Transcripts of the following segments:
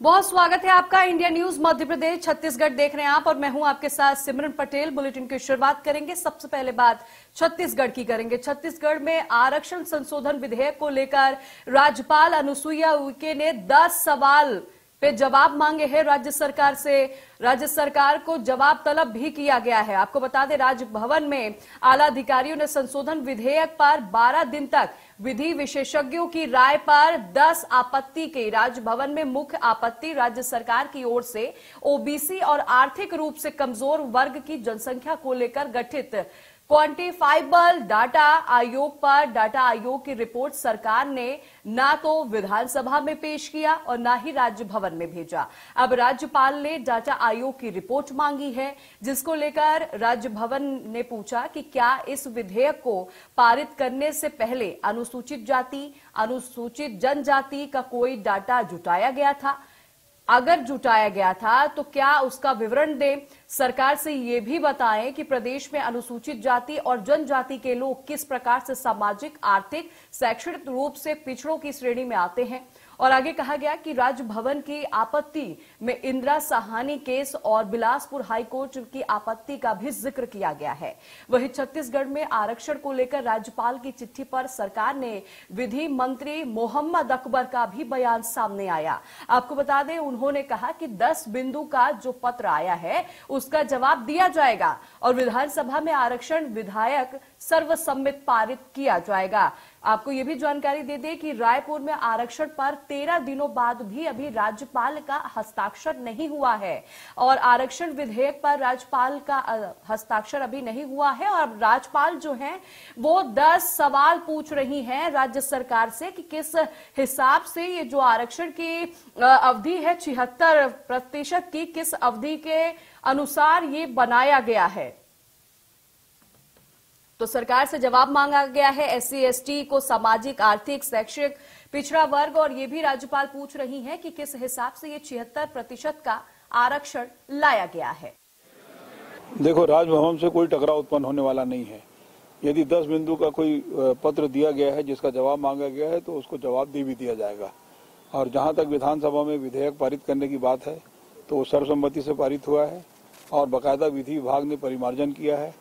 बहुत स्वागत है आपका इंडिया न्यूज मध्य प्रदेश छत्तीसगढ़ देख रहे हैं आप और मैं हूं आपके साथ सिमरन पटेल। बुलेटिन की शुरुआत करेंगे। सबसे पहले बात छत्तीसगढ़ की करेंगे। छत्तीसगढ़ में आरक्षण संशोधन विधेयक को लेकर राज्यपाल अनुसुईया उइके ने 10 सवाल पे जवाब मांगे हैं राज्य सरकार से। राज्य सरकार को जवाब तलब भी किया गया है। आपको बता दें, राजभवन में आला अधिकारियों ने संशोधन विधेयक पर 12 दिन तक विधि विशेषज्ञों की राय पर 10 आपत्ति की। राजभवन में मुख्य आपत्ति राज्य सरकार की ओर से ओबीसी और आर्थिक रूप से कमजोर वर्ग की जनसंख्या को लेकर गठित क्वांटिफाइबल डाटा आयोग पर डाटा आयोग की रिपोर्ट सरकार ने ना तो विधानसभा में पेश किया और ना ही राज्य भवन में भेजा। अब राज्यपाल ने डाटा आयोग की रिपोर्ट मांगी है, जिसको लेकर राज्य भवन ने पूछा कि क्या इस विधेयक को पारित करने से पहले अनुसूचित जाति, अनुसूचित जनजाति का कोई डाटा जुटाया गया था। अगर जुटाया गया था तो क्या उसका विवरण दें। सरकार से ये भी बताएं कि प्रदेश में अनुसूचित जाति और जनजाति के लोग किस प्रकार से सामाजिक, आर्थिक, शैक्षणिक रूप से पिछड़ों की श्रेणी में आते हैं। और आगे कहा गया कि राजभवन की आपत्ति में इंदिरा साहनी केस और बिलासपुर हाईकोर्ट की आपत्ति का भी जिक्र किया गया है। वहीं छत्तीसगढ़ में आरक्षण को लेकर राज्यपाल की चिट्ठी पर सरकार ने विधि मंत्री मोहम्मद अकबर का भी बयान सामने आया। आपको बता दें, उन्होंने कहा कि 10 बिंदु का जो पत्र आया है उसका जवाब दिया जाएगा और विधानसभा में आरक्षण विधेयक सर्वसम्मत पारित किया जाएगा। आपको यह भी जानकारी दे दें कि रायपुर में आरक्षण पर 13 दिनों बाद भी अभी राज्यपाल का हस्ताक्षर नहीं हुआ है और आरक्षण विधेयक पर राज्यपाल का हस्ताक्षर अभी नहीं हुआ है। और राज्यपाल जो हैं वो 10 सवाल पूछ रही हैं राज्य सरकार से कि किस हिसाब से ये जो आरक्षण की अवधि है 76% की, किस अवधि के अनुसार ये बनाया गया है। तो सरकार से जवाब मांगा गया है। एससी एसटी को सामाजिक, आर्थिक, शैक्षिक पिछड़ा वर्ग, और ये भी राज्यपाल पूछ रही हैं कि किस हिसाब से ये 76% का आरक्षण लाया गया है। देखो, राजभवन से कोई टकराव उत्पन्न होने वाला नहीं है। यदि 10 बिंदु का कोई पत्र दिया गया है जिसका जवाब मांगा गया है तो उसको जवाब दे भी दिया जाएगा। और जहां तक विधानसभा में विधेयक पारित करने की बात है तो वो सर्वसम्मति से पारित हुआ है और बाकायदा विधि विभाग ने परिमार्जन किया है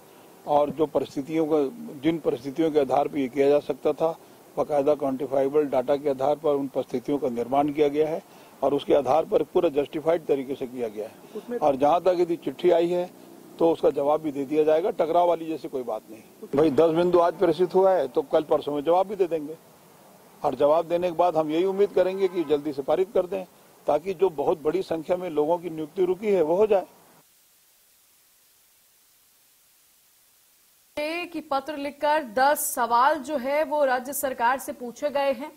और जो परिस्थितियों का, जिन परिस्थितियों के आधार पर ये किया जा सकता था, बाकायदा क्वांटिफाइबल डाटा के आधार पर उन परिस्थितियों का निर्माण किया गया है और उसके आधार पर पूरा जस्टिफाइड तरीके से किया गया है। और जहां तक यदि चिट्ठी आई है तो उसका जवाब भी दे दिया जाएगा। टकराव वाली जैसी कोई बात नहीं। भाई 10 बिंदु आज प्रस्तुत हुआ है तो कल परसों में जवाब भी दे देंगे और जवाब देने के बाद हम यही उम्मीद करेंगे कि जल्दी से पारित कर दें ताकि जो बहुत बड़ी संख्या में लोगों की नियुक्ति रुकी है वो हो जाए। कि पत्र लिखकर 10 सवाल जो है वो राज्य सरकार से पूछे गए हैं।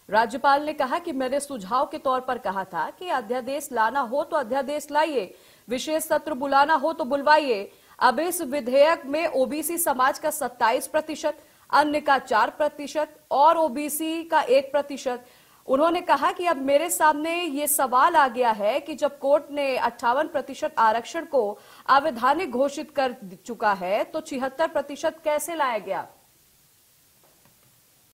राज्यपाल ने कहा कि मैंने सुझाव के तौर पर कहा था कि अध्यादेश लाना हो तो अध्यादेश लाइए, विशेष सत्र बुलाना हो तो बुलवाइए। अब इस विधेयक में ओबीसी समाज का 27%, अन्य का 4% और ओबीसी का 1%। उन्होंने कहा कि अब मेरे सामने ये सवाल आ गया है कि जब कोर्ट ने 58% आरक्षण को अवैधानिक घोषित कर चुका है तो 76% कैसे लाया गया।